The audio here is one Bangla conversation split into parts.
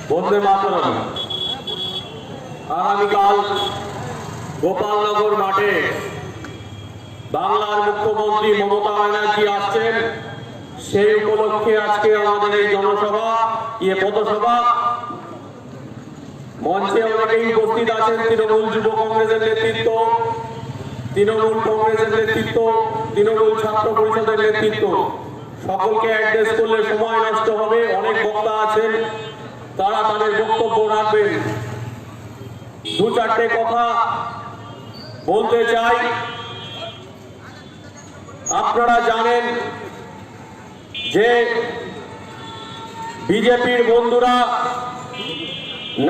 বন্দে মাতরম। আগামীকাল গোপালনগর মাঠে বাংলার মুখ্যমন্ত্রী মমতা ব্যানার্জি আসছেন। সেই উপলক্ষে আজকে আমাদের এই জনসভা পথসভা। মঞ্চে অনেকেই উপস্থিত আছেন তৃণমূল যুব কংগ্রেসের নেতৃত্ব, তৃণমূল কংগ্রেসের নেতৃত্ব, তৃণমূল ছাত্র পরিষদের নেতৃত্ব। সকলকে অ্যাড্রেস করলে সময় নষ্ট হবে। অনেক বক্তা আছেন, তারা তাদের বক্তব্য রাখবেন। দু চারটে কথা বলতে চাই। আপনারা জানেন যে বিজেপির বন্ধুরা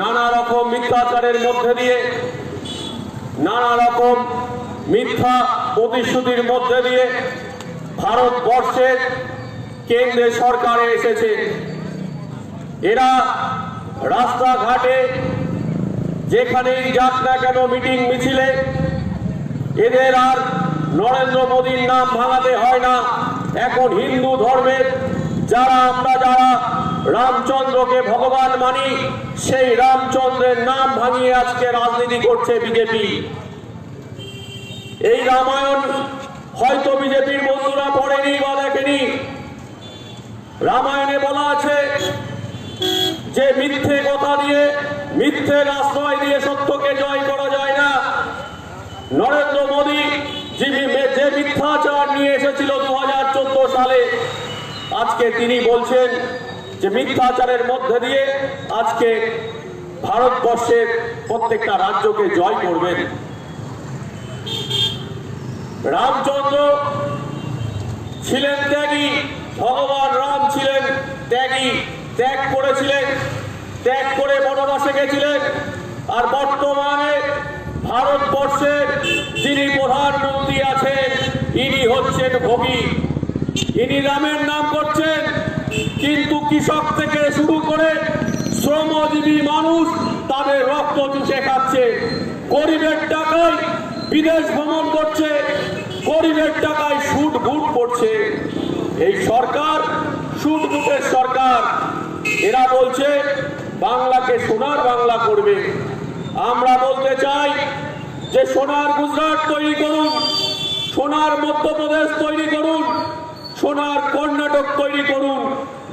নানা রকম মিথ্যাচারের মধ্যে দিয়ে, নানা রকম মিথ্যা প্রতিশ্রুতির মধ্যে দিয়ে ভারতবর্ষের কেন্দ্রের সরকারে এসেছে। এরা রাস্তাঘাটে যেখানেই যাক না কেন মিটিং মিছিলে এদের আর নরেন্দ্র মোদীর নাম ভাঙাতে হয় না। এখন হিন্দু ধর্মের যারা রামচন্দ্রকে ভগবান মানি, সেই রামচন্দ্রের নাম ভাঙিয়ে আজকে রাজনীতি করছে বিজেপি। এই রামায়ণ হয়তো বিজেপির বন্ধুরা পড়েনি বা দেখেনি। রামায়ণে বলা আছে যে মিথ্যে কথা দিয়ে, মিথ্যের আশ্রয় দিয়ে সত্যকে জয় করা যায় না। নরেন্দ্র মোদী যে মিথ্যাচার নিয়ে এসেছিল 2014 সালে, আজকে তিনি বলছেন যে মিথ্যাচারের মধ্যে দিয়ে আজকে ভারতবর্ষের প্রত্যেকটা রাজ্যকে জয় করবেন। রামচন্দ্র ছিলেন ত্যাগী, ভগবান রাম ছিলেন ত্যাগী, ত্যাগ করেছিলেন, ত্যাগ করে বনবাসে গেছিলেন। আর বর্তমানে ভারতবর্ষের যিনি প্রধানমন্ত্রী আছেন, ইনি হচ্ছেন ভোগী। ইনি রামের নাম করছেন, কিন্তু কৃষক থেকে শুরু করে শ্রমজীবী মানুষ তাদের রক্ত চুষে খাচ্ছে। গরিবের টাকায় বিদেশ ভ্রমণ করছে, গরিবের টাকায় সুদ ভুট করছে। এই সরকার সুদ-ভুটের সরকার। এরা বলছে বাংলাকে সোনার বাংলা করবে। আমরা বলতে চাই যে সোনার গুজরাট তৈরি করুন, সোনার মধ্যপ্রদেশ তৈরি করুন, সোনার কর্ণাটক তৈরি করুন।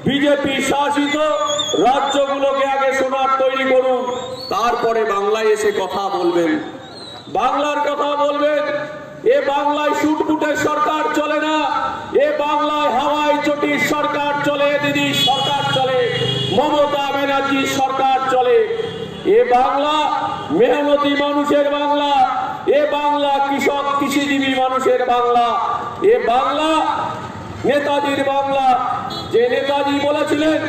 বিজেপি শাসিত রাজ্যগুলোকে আগে সোনার তৈরি করুন, তারপরে বাংলায় এসে কথা বলবেন, বাংলার কথা বলবেন। এ বাংলায় সুটপুটের সরকার চলে না, এ বাংলায় হাওয়াই চটির সরকার চলে, দিদির সরকার চলে, মমতা ব্যানার্জির সরকার চলে। এ বাংলা মেহনতি মানুষের বাংলা, এ বাংলা কৃষক কৃষিজীবী মানুষের বাংলা, এ বাংলা নেতাজির বাংলা। যে নেতাজি বলেছিলেন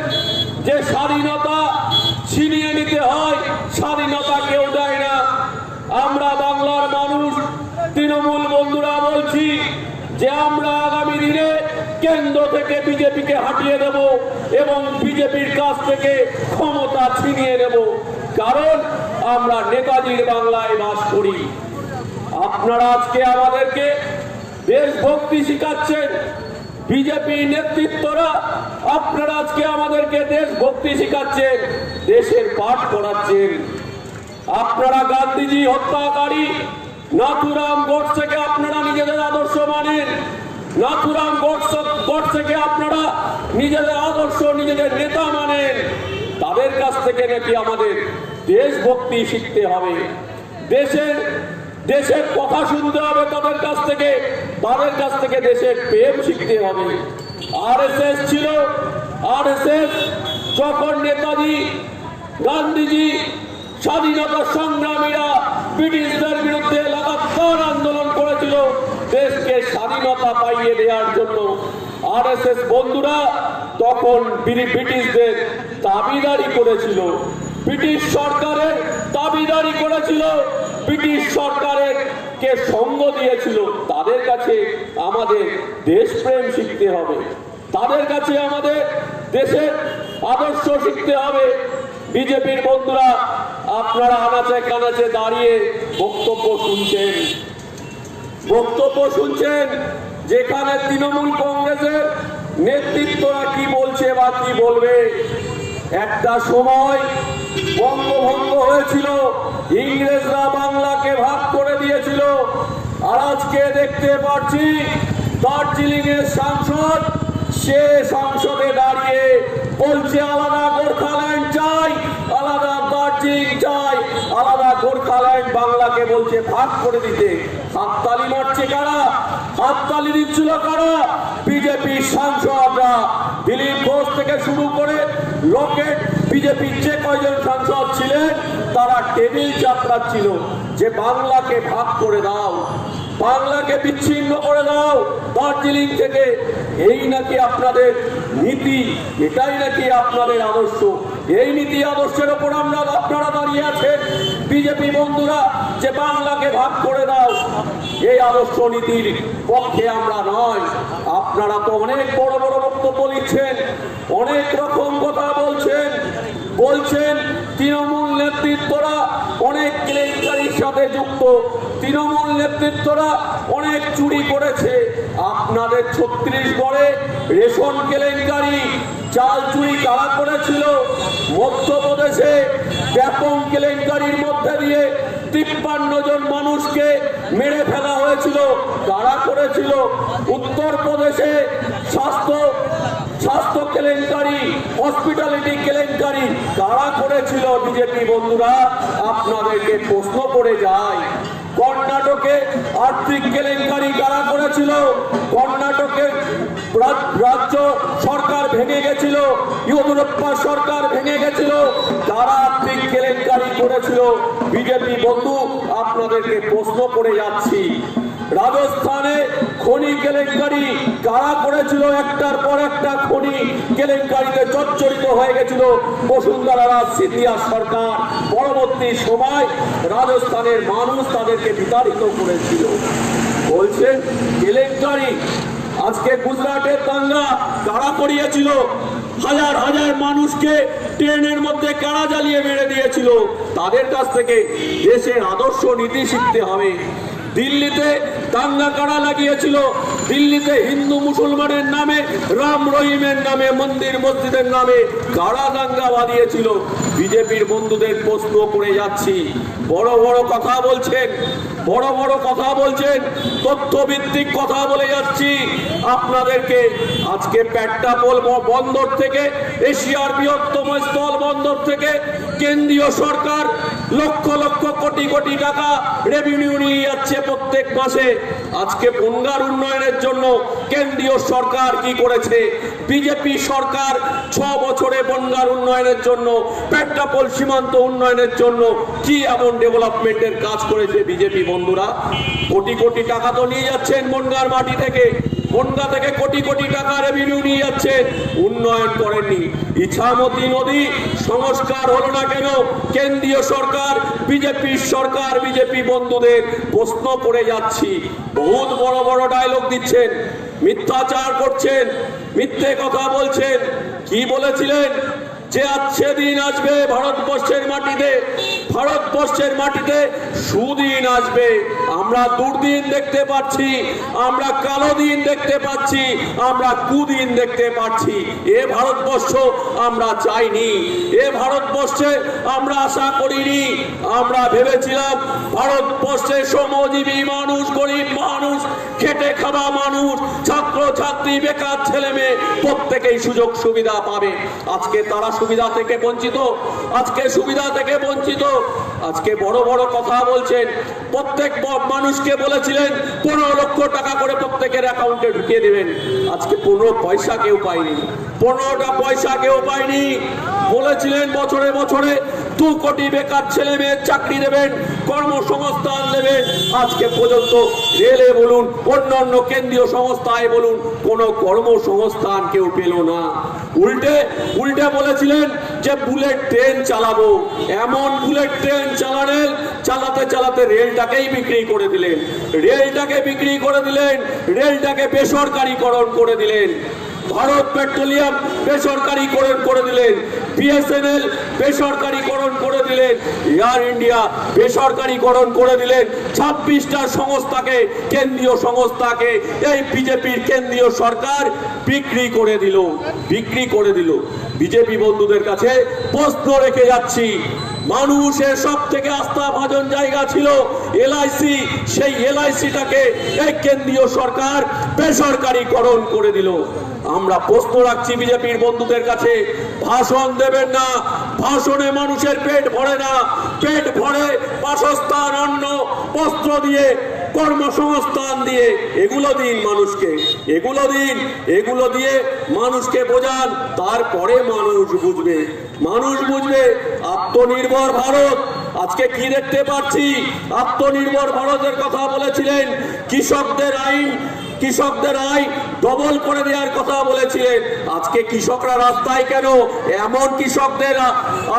যে স্বাধীনতা ছিনিয়ে নিতে হয়, স্বাধীনতা কেউ দেয় না। আমরা বাংলার মানুষ তৃণমূল বন্ধুরা বলছি যে আমরা আগামী দিনে কেন্দ্র থেকে বিজেপিকে হাঁটিয়ে দেব এবং বিজেপির কাছ থেকে ক্ষমতা ছিনিয়ে নেব, কারণ আমরা নেতাজির বাংলায় বাস করি। আপনারা আজকে আমাদেরকে দেশভক্তি শিখাচ্ছেন, বিজেপি নেতৃত্বরা আপনারা আজকে আমাদেরকে দেশভক্তি শিখাচ্ছেন, দেশের পাঠ করাচ্ছেন। আপনারা গান্ধীজি হত্যাকারী নাথুরাম গোডসেকে আপনারা নিজেদের আদর্শ মানেন, নাথুরাম গোডসেকে আপনারা নিজেদের আদর্শ, নিজেদের নেতা মানেন। তাদের কাছ থেকে নাকি আমাদের দেশভক্তি শিখতে হবে, দেশের কথা শুনতে হবে তাদের কাছ থেকে, তাদের কাছ থেকে দেশের প্রেম শিখতে হবে। আরএসএস ছিল, আরএসএস যখন নেতাজি গান্ধীজি স্বাধীনতা সংগ্রামীরা ব্রিটিশদের বিরুদ্ধে লাগাতার আন্দোলন করেছিল দেশকে স্বাধীনতা পাইয়ে দেওয়ার জন্য, আরএসএস বন্ধুরা তখন ব্রিটিশদের দাবিদারি করেছিল, ব্রিটিশ সরকারের দাবিদারি করেছিল, ব্রিটিশ সরকারের কে সঙ্গ দিয়েছিল। তাদের কাছে আমাদের দেশপ্রেম শিখতে হবে, তাদের কাছে আমাদের দেশের আদর্শ শিখতে হবে। বিজেপির বন্ধুরা আপনারা আনাচে কানাচে দাঁড়িয়ে বক্তব্য শুনছেন, যেখানে তৃণমূল কংগ্রেসের নেতৃত্বরা কি বলছে বা কি বলবে। একটা সময় বঙ্গভঙ্গ হয়েছিল, ইংরেজরা বাংলাকে ভাগ করে দিয়েছিল। আর আজকে দেখতে পাচ্ছি দার্জিলিং এর সাংসদ, সে সংসদে দাঁড়িয়ে বলছে আলাদা গোর্খাল্যান্ড চাই, আলাদা দার্জিলিং চাই, আলাদা গোর্খাল্যান্ড। বাংলাকে বলছে ভাগ করে দিতে। হাততালি মারছে কারা? হাততালি দিচ্ছিল কারা? বিজেপি সাংসদরা। দিলীপ ঘোষ থেকে শুরু করে লকেট, বিজেপির যে কয়জন সাংসদ ছিলেন তারা টেবিল চাপড়াচ্ছিল যে বাংলাকে ভাগ করে দাও, বাংলাকে বিচ্ছিন্ন করে দাও দার্জিলিং থেকে। এই নাকি আপনাদের নীতি, এটাই নাকি আপনাদের আদর্শ। এই নীতি আদর্শের ওপর আপনারা দাঁড়িয়ে আছেন বিজেপি বন্ধুরা, যে বাংলাকে ভাগ করে দাও। এই আদর্শ নীতির পক্ষে আমরা নয়। আপনারা তো অনেক বড় বড় বক্তব্য দিচ্ছেন, অনেক রকম কথা বলছেন তৃণমূল নেতৃত্বরা অনেক কেলেঙ্কারির সাথে যুক্ত, তৃণমূল নেতৃত্বরা অনেক চুরি করেছে। আপনাদের ছত্তিশগড়ে রেশন কেলেঙ্কারি, চাল চুরি কারা করেছিল? মধ্যপ্রদেশে ব্যাপক কেলেঙ্কারির মধ্যে দিয়ে 53 জন মানুষকে মেরে ফেলা হয়েছিল, কারা করেছিল? উত্তরপ্রদেশে স্বাস্থ্য কেলেঙ্কারি, হসপিটালিটি কেলেঙ্কারি কারা করেছিল? বিজেপি বন্ধুরা, আপনাদেরকে প্রশ্ন করে যায়। কর্ণাটকে আর্থিক কেলেঙ্কারি কারা করেছিল? কর্ণাটকে রাজ্য সরকার ভেঙে গেছিল, ইয়েদুরাপ্পা সরকার ভেঙে গেছিল, তারা আর্থিক কেলেঙ্কারি করেছিল। বিজেপি বন্ধু, আপনাদেরকে প্রশ্ন করে যাচ্ছি, রাজস্থানে খনি কেলেঙ্কারি কারা করেছিল? একটার পর একটা খনি কেলেঙ্কারিতে জর্জরিত হয়ে গেছিল বসুন্ধরা রাজ সিন্ধিয়া সরকার। পরবর্তী সময় রাজস্থানের মানুষ তাদেরকে বিতাড়িত করেছিল। বলছেন কেলেঙ্কারি। আজকে গুজরাটের দাঙ্গা কারা করিয়েছিল? হাজার হাজার মানুষকে ট্রেনের মধ্যে কারা জ্বালিয়ে মেরে দিয়েছিল। তাদের কাছ থেকে দেশের আদর্শ নীতি শিখতে হবে। দিল্লিতে দাঙ্গা কারা লাগিয়েছিল? দিল্লিতে হিন্দু মুসলমানের নামে, রাম রহিমের নামে, মন্দির মসজিদের নামে কারা দাঙ্গা বাঁধিয়েছিল? বিজেপির বন্ধুদের প্রশ্ন করে যাচ্ছি। বড় বড় কথা বলছেন, বড় বড় কথা বলছেন, তথ্যভিত্তিক কথা বলে যাচ্ছি আপনাদেরকে। আজকে পেট্টাপোল বন্দর থেকে, এশিয়ার বৃহত্তম স্থল বন্দর থেকে কেন্দ্রীয় সরকার লক্ষ লক্ষ কোটি কোটি টাকা রেভিনিউ নিয়ে যাচ্ছে প্রত্যেক মাসে। আজকে বনগাঁর উন্নয়নের জন্য কেন্দ্রীয় সরকার কি করেছে? বিজেপি সরকার 6 বছরে বনগাঁর উন্নয়নের জন্য, পেট্টাপোল সীমান্ত উন্নয়নের জন্য কি এমন ডেভেলপমেন্টের কাজ করেছে বিজেপি বন্ধুরা? কোটি কোটি টাকা তো নিয়ে যাচ্ছেন বনগাঁর মাটি থেকে, বনগাঁ থেকে কোটি কোটি টাকা রেভিনিউ নিয়ে যাচ্ছে, উন্নয়ন করেননি। ইছামতি নদী সংস্কার হলো না কেন? কেন্দ্রীয় সরকার, বিজেপির সরকার, বিজেপি বন্ধুদের প্রশ্ন করে যাচ্ছি। বহুত বড় বড় ডায়লগ দিচ্ছেন, মিথ্যাচার করছেন, মিথ্যে কথা বলছেন। কি বলেছিলেন? যে আজকে দিন আসবে ভারতবর্ষের মাটিতে, ভারতবর্ষের মাটিতে সুদিন আসবে। আমরা দুর্দিন দেখতে পাচ্ছি, আমরা কালো দিন দেখতে পাচ্ছি, আমরা কুদিন দেখতে পাচ্ছি। এ ভারতবর্ষ আমরা চাইনি, এ ভারতবর্ষে আমরা আশা করিনি। আমরা ভেবেছিলাম ভারতবর্ষে শ্রমজীবী মানুষ, গরিব মানুষ, খেটে খাওয়া মানুষ, ছাত্র ছাত্রী, বেকার ছেলে মেয়ে প্রত্যেকেই সুযোগ সুবিধা পাবে। আজকে তারা সুবিধা থেকে বঞ্চিত, আজকে সুবিধা থেকে বঞ্চিত। আজকে বড় বড় কথা বলছেন। প্রত্যেক মানুষকে বলেছিলেন 15 লক্ষ টাকা করে প্রত্যেকের অ্যাকাউন্টে ঢুকিয়ে দেবেন। আজকে 15 পয়সা কেউ পায়নি, 15টা পয়সা কেউ পায়নি। বলেছিলেন বছরে বছরে 2 কোটি বেকার ছেলে মেয়ের চাকরি দেবেন, কর্মসংস্থান দেবেন। আজকে পর্যন্ত রেলে বলুন, অন্যান্য কেন্দ্রীয় সংস্থায় বলুন, কোনো কর্মসংস্থান কেউ পেল না। উল্টে বলেছিলেন যে বুলেট ট্রেন চালাবো। এমন বুলেট ট্রেন চালাতে চালাতে রেলটাকেই বিক্রি করে দিলেন, রেলটাকে বিক্রি করে দিলেন, রেলটাকে বেসরকারীকরণ করে দিলেন। ভারত পেট্রোলিয়াম বেসরকারীকরণ করে দিলেন, বিএসএনএল বেসরকারীকরণ করে দিলেন, এয়ার ইন্ডিয়া বেসরকারীকরণ করে দিলেন। 26টা সংস্থাকে, কেন্দ্রীয় সংস্থাকে এই বিজেপির কেন্দ্রীয় সরকার বিক্রি করে দিল। বিজেপি বন্ধুদের কাছে প্রশ্ন রেখে যাচ্ছি। মানুষের সব থেকে আস্থাভাজন জায়গা ছিল এলআইসি, সেই এলআইসিটাকে এই কেন্দ্রীয় সরকার বেসরকারীকরণ করে দিল। আমরা প্রশ্ন রাখছি বিজেপির বন্ধুদের কাছে, ভাষণ দেবেন না, ভাষণে মানুষের পেট ভরে না, পেট ভরে বাসস্থান, অন্ন, বস্ত্র দিয়ে, কর্মসংস্থান দিয়ে, এগুলো দিন মানুষকে, এগুলো দিয়ে মানুষকে বোঝান, তারপরে মানুষ বুঝবে। আত্মনির্ভর ভারত আজকে কি দেখতে পাচ্ছি? আত্মনির্ভর ভারতের কথা বলেছিলেন, কৃষকদের আয় ডবল করে দেওয়ার কথা বলেছিলেন। আজকে কৃষকরা রাস্তায় কেন? এমন কৃষকদের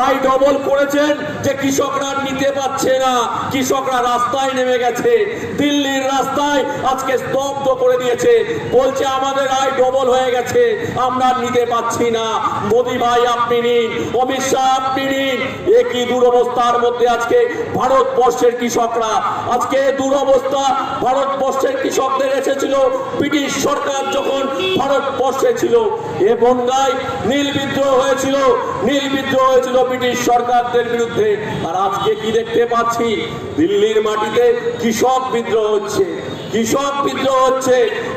আয় ডবল করেছেন যে কৃষকরা নিতে পারছে না, কৃষকরা রাস্তায় নেমে গেছে। দিল্লির রাস্তায় আজকে স্তব্ধ করে দিয়েছে, বলছে আমাদের আয় ডবল হয়ে গেছে, আমরা নিতে পারছি না। মোদি ভাই আপনি নিন, অমিত শাহ আপনি নিন। একই দুরবস্থার মধ্যে আজকে ভারতবর্ষের কৃষকরা, আজকে দুরবস্থা ভারতবর্ষের কৃষকদের এসেছিল ব্রিটিশ সরকার যখন ভারতবর্ষে ছিল। এ বঙ্গায় নীল বিদ্রোহ হয়েছিল ব্রিটিশ সরকারদের বিরুদ্ধে। আর আজকে কি দেখতে পাচ্ছি? দিল্লির মাটিতে কৃষক বিদ্রোহ হচ্ছে।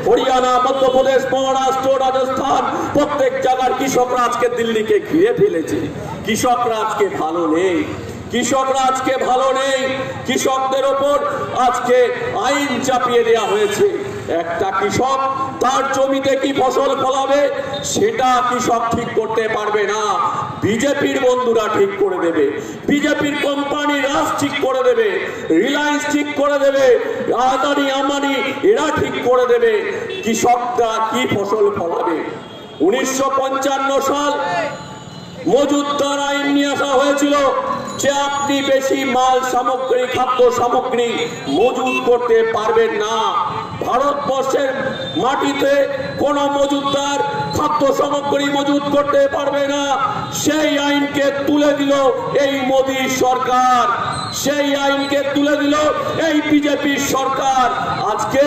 হরিয়ানা, মধ্যপ্রদেশ, মহারাষ্ট্র, রাজস্থান, প্রত্যেক জায়গার কৃষকরা আজকে দিল্লিকে ঘিরে ফেলেছে। কৃষকরা আজকে ভালো নেই, কৃষকদের ওপর আজকে আইন চাপিয়ে দেওয়া হয়েছে। একটা কৃষক তার জমিতে কি ফসল ফলাবে সেটা কৃষক ঠিক করতে পারবে না, বিজেপির বন্ধুরা ঠিক করে দেবে। বিজেপির কোম্পানি রাজ ঠিক করে দেবে, রিলায়েন্স ঠিক করে দেবে, আদানি আম্বানি এরা ঠিক করে দেবে কৃষকরা কি ফসল ফলাবে। 1955 সাল মজুতদার আইন নিয়ে আসা হয়েছিল যে আপনি বেশি মাল সামগ্রী, খাদ্য সামগ্রী মজুত করতে পারবেন না। ভারতবর্ষের মাটিতে কোন মজুতদার খাদ্য সামগ্রী মজুত করতে পারবে না। সেই আইনকে তুলে দিল এই মোদী সরকার, এই বিজেপি সরকার। আজকে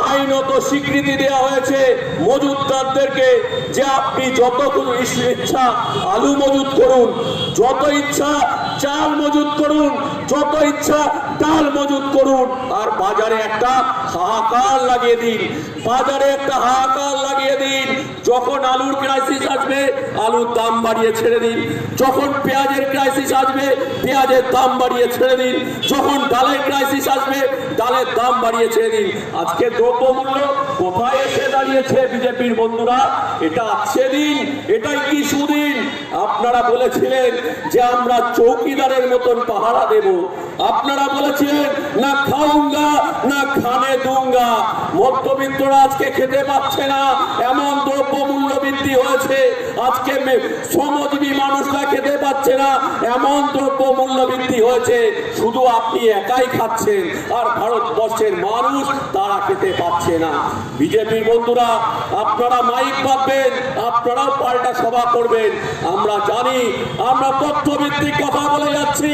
আইনত স্বীকৃতি দেওয়া হয়েছে মজুতদারদেরকে যে আপনি যতগুলো ইচ্ছা আলু মজুত করুন, যত ইচ্ছা চাল মজুত করুন, যত ইচ্ছা ডাল মজুত করুন। আর বাজারে একটা হাহাকার লাগিয়ে দিন, যখন আলুর ক্রাইসিস আসবে আলুর দাম বাড়িয়ে ছেড়ে দিন, যখন পেঁয়াজের ক্রাইসিস আসবে পেঁয়াজের দাম বাড়িয়ে ছেড়ে দিন, যখন ডালের ক্রাইসিস আসবে ডালের দাম বাড়িয়ে ছেড়ে দিন। আজকে দ্রব্যমূল্য কোথায় এসে দাঁড়িয়েছে বিজেপির বন্ধুরা? এটা সেদিন, এটাই কি সুদিন? আপনারা বলেছিলেন যে আমরা চৌকিদারের মতন পাহারা দেব, আপনারা বলেছিলেন না খাউঙ্গা না খানে দুঙ্গা। মধ্যবিত্তরা আজকে খেতে পাচ্ছে না, এমন দ্রব্যমূল্য বৃদ্ধি হয়েছে। আজকে শ্রমজীবী মানুষরা খেতে পাচ্ছে না, এমন দ্রব্যমূল্য বৃদ্ধি হয়েছে। শুধু আপনি একাই খাচ্ছেন আর ভারতবর্ষের মানুষ তারা খেতে পাচ্ছে না। বিজেপির বন্ধুরা আপনারা মাইক বাঁধবেন, আপনারাও পাল্টা সভা করবেন। আমরা জানি, আমরা তথ্যভিত্তিক কথা বলে যাচ্ছি,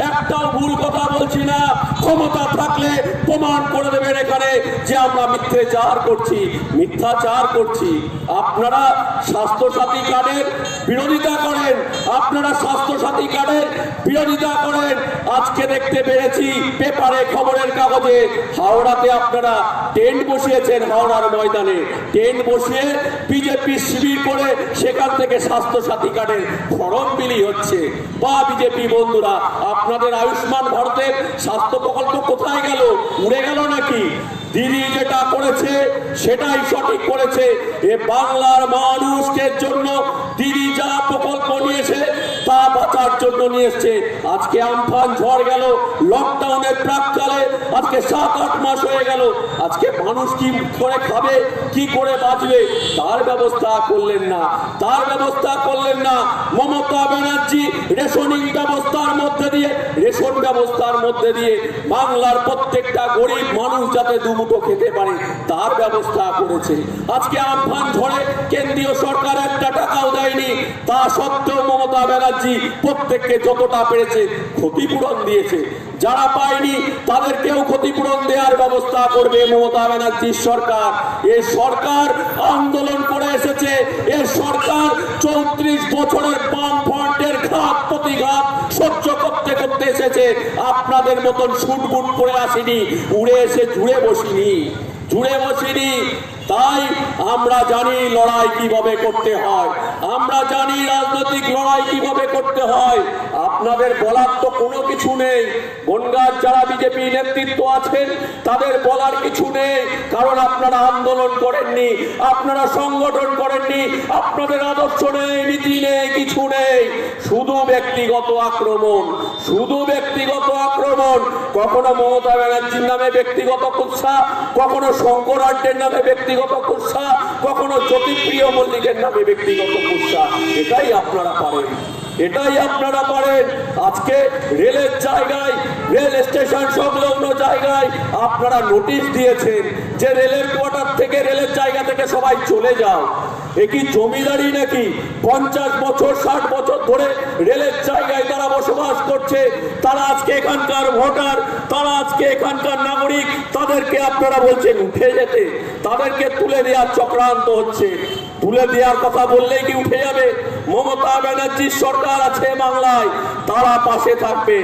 একটাও ভুল কথা বলছি না। ক্ষমতা থাকলে প্রমাণ করে দেবেন এখানে যে আমরা মিথ্যাচার করছি। আপনারা স্বাস্থ্যসাথী কার্ডের বিরোধিতা করেন, আজকে দেখতে পেরেছি পেপারে, খবরের কাগজে হাওড়াতে আপনারা টেন্ট বসিয়েছেন, হাওড়ার ময়দানে টেন্ট বসিয়ে বিজেপি শিবির করে সেখান থেকে স্বাস্থ্যসাথী কার্ডের ফরম বিলি হচ্ছে। বা বিজেপি বন্ধুরা আপনাদের আয়ুষ্মান ভারতের স্বাস্থ্য প্রকল্প কোথায় গেল? উড়ে গেল নাকি? দিদি যেটা করেছে সেটাই সঠিক করেছে। এ বাংলার মানুষকে জন্য দিদি যা প্রকল্প নিয়েছে তা বাঁচার জন্য নিয়ে এসছে। আজকে আমফান ঝড় গেল, লকডাউনের প্রাককালে আজকে 7-8 মাস হয়ে গেল। আজকে মানুষ কি করে খাবে, কি করে বাঁচবে তার ব্যবস্থা করলেন না। মমতা ব্যানার্জি রেশন ব্যবস্থার মধ্যে দিয়ে বাংলার প্রত্যেকটা গরিব মানুষ যাতে দুমুঠো খেতে পারে তার ব্যবস্থা করেছে। আজকে আমফান ঝড়ে কেন্দ্রীয় সরকার একটা টাকাও দেয়নি, তা সত্ত্বেও মমতা ব্যানার্জি প্রত্যেককে যতটা পেরেছে ক্ষতিপূরণ দিয়েছে। যারা পায়নি তাদেরকেও ক্ষতিপূরণ দেওয়ার ব্যবস্থা করবে মমতা ব্যানার্জির সরকার। এই সরকার আন্দোলন করে এসেছে, এর সরকার 34 বছরের বামফ্রন্টের ঘাত প্রতিঘাত সহ্য করতে করতে এসেছে। আপনাদের মতন শুটবুট পরে আসিনি, উড়ে এসে জুড়ে বসিনি। তাই আমরা জানি লড়াই কিভাবে করতে হয়, আমরা জানি রাজনৈতিক লড়াই কিভাবে করতে হয়। আপনাদের বলার তো কোনো কিছু নেই। বনগাঁর যারা বিজেপি নেতৃত্ব আছেন তাদের বলার কিছু নেই, কারণ আপনারা আন্দোলন করেননি, আপনারা সংগঠন করেননি, আপনাদের আদর্শ নেই, নীতি নেই, কিছু নেই। শুধু ব্যক্তিগত আক্রমণ। কখনো মমতা ব্যানার্জির নামে ব্যক্তিগত কুৎসা, কখনো শঙ্কর আড্ডের নামে ব্যক্তিগত কুৎসা, কখনো জ্যোতিপ্রিয় মল্লিকের নামে ব্যক্তিগত কুৎসা। এটাই আপনারা পারেন। আজকে রেলের জায়গায়, রেল স্টেশন সংলগ্ন জায়গায় আপনারা নোটিশ দিয়েছেন যে রেলের কোয়ার্টার থেকে, রেলের জায়গা থেকে সবাই চলে যাও। এ কি জমিদারি নাকি? 50 বছর 60 বছর ধরে রেলের জায়গায় তারা বসবাস করছে, তারা আজকে এখানকার ভোটার, তারা আজকে এখানকার নাগরিক। তাদেরকে আপনারা বলছেন উঠে যেতে, তাদেরকে তুলে দেওয়ার চক্রান্ত হচ্ছে। তুলে দেওয়ার কথা বললেই কি উঠে যাবে? মমতা ব্যানার্জির সরকার আছে বাংলায়, তারা পাশে থাকবে।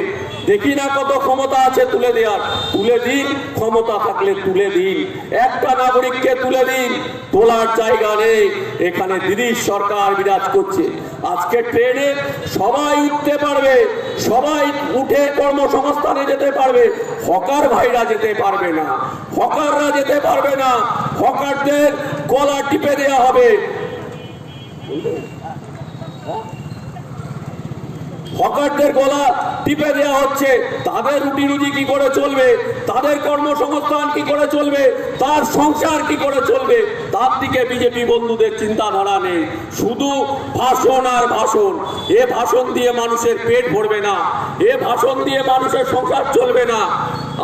দেখি না কত ক্ষমতা আছে তুলে দেওয়ার। তুলে দিন, ক্ষমতা থাকলে তুলে দিন, একটা নাগরিককে তুলে দিন। তোলার জায়গা নেই, এখানে দিদির সরকার বিরাজ করছে। আজকে ট্রেনে সবাই উঠতে পারবে, সবাই উঠে কর্মসংস্থানে যেতে পারবে, হকার ভাইরা যেতে পারবে না, হকাররা যেতে পারবে না। হকারদের গলা টিপে দেওয়া হবে, হকারদের গলা টিপে দেওয়া হচ্ছে। তাদের রুটি রুজি কি করে চলবে, তাদের কর্মসংস্থান কি করে চলবে, তার সংসার কি করে চলবে, তার দিকে বিজেপি বন্ধুদের চিন্তাধারা নেই। শুধু ভাষণ আর ভাষণ। এ ভাষণ দিয়ে মানুষের পেট ভরবে না, এ ভাষণ দিয়ে মানুষের সংসার চলবে না।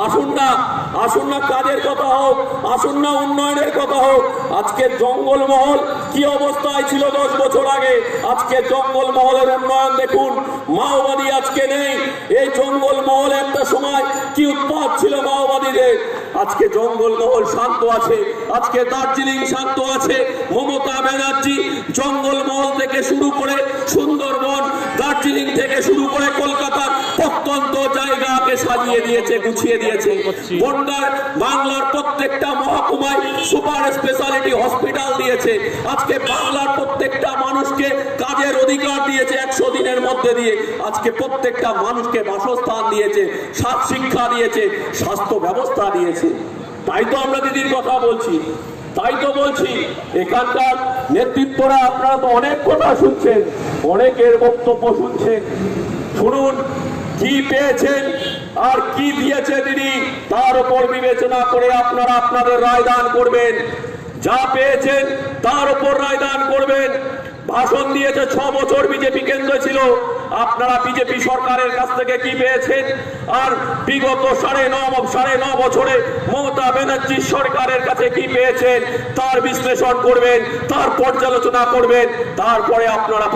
আসুন না কাজের কথা হোক, আসুন না উন্নয়নের কথা হোক। আজকে জঙ্গলমহল কি অবস্থায় ছিল 10 বছর আগে, আজকে জঙ্গলমহলের উন্নয়ন দেখুন। মাওবাদী আজকে নেই। এই জঙ্গলমহল একটা সময় কি উৎপাত ছিল মাওবাদীদের, আজকে জঙ্গলমহল শান্ত আছে, আজকে দার্জিলিং শান্ত আছে। মমতা ব্যানার্জি জঙ্গলমহল থেকে শুরু করে সুন্দরবন, দার্জিলিং থেকে শুরু করে কলকাতার প্রত্যন্ত জায়গাকে সাজিয়ে দিয়েছে, গুছিয়ে দিয়েছে। বাংলার প্রত্যেকটা মহকুমায় সুপার স্পেশালিটি হসপিটাল দিয়েছে। আজকে বাংলার প্রত্যেকটা মানুষকে কাজের অধিকার দিয়েছে 100 দিনের মধ্যে দিয়ে। আজকে প্রত্যেকটা মানুষকে বাসস্থান দিয়েছে, শিক্ষা দিয়েছে, স্বাস্থ্য ব্যবস্থা দিয়েছে। তাই তো আমরা দিদির কথা বলছি, তাই তো বলছি। এখানকার নেতৃত্বরা আপনারা তো অনেক কথা শুনছেন, অনেকের বক্তব্য শুনছেন। শুনুন কি পেয়েছেন আর কি দিয়েছে দিদি, তার উপর বিবেচনা করে আপনারা আপনাদের রায়দান করবেন। যা পেয়েছেন তার উপর রায়দান করবেন। ভাষণ দিয়েছে 6 বছর বিজেপি কেন্দ্র ছিল, আপনারা বিজেপি সরকারের কাছ থেকে কি পেয়েছেন, আর বিগত সাড়ে ন বছরে মমতা ব্যানার্জির সরকারের কাছে কি পেয়েছেন তার বিশ্লেষণ করবেন, তার পর্যালোচনা করবেন। তারপরে আপনারা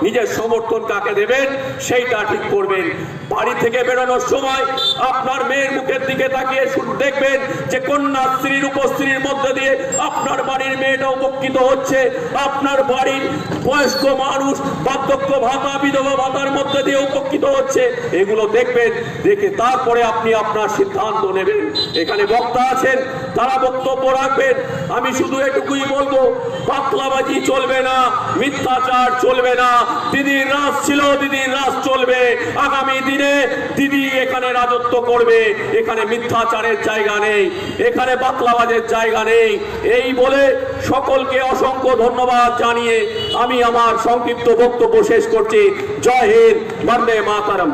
নিজের সমর্থন কাকে দেবেন সেইটা ঠিক করবেন। বাড়ি থেকে বেরোনোর সময় আপনার মেয়ের মুখের দিকে তাকিয়ে দেখবেন যে কন্যাশ্রী রূপশ্রীর মধ্যে দিয়ে আপনার বাড়ির মেয়েটা উপকৃত হচ্ছে, আপনার বাড়ির বয়স্ক মানুষ বার্ধক্য ভাতা, বিধবা ভাতার মধ্যে দিয়ে উপকৃত হচ্ছে। এগুলো দেখবেন, দেখে তারপরে আপনি আপনার সিদ্ধান্ত নেবেন। এখানে বক্তা আছেন, তারা বক্তব্য রাখবেন। আমি শুধু এটুকুই বলবো, পাতলাবাজি চলবে না, মিথ্যাচার চলবে না। দিদির রাজ ছিল, দিদির রাজ চলবে। আগামী দিনে দিদি এখানে রাজত্ব করবে। এখানে মিথ্যাচারের জায়গা নেই, এখানে বাতলাবাজের জায়গা নেই। এই বলে সকলকে অসংখ্য ধন্যবাদ জানিয়ে আমি আমার সংক্ষিপ্ত বক্তব্য শেষ করছি। জয় হিন্দ, বন্দে মাতরম।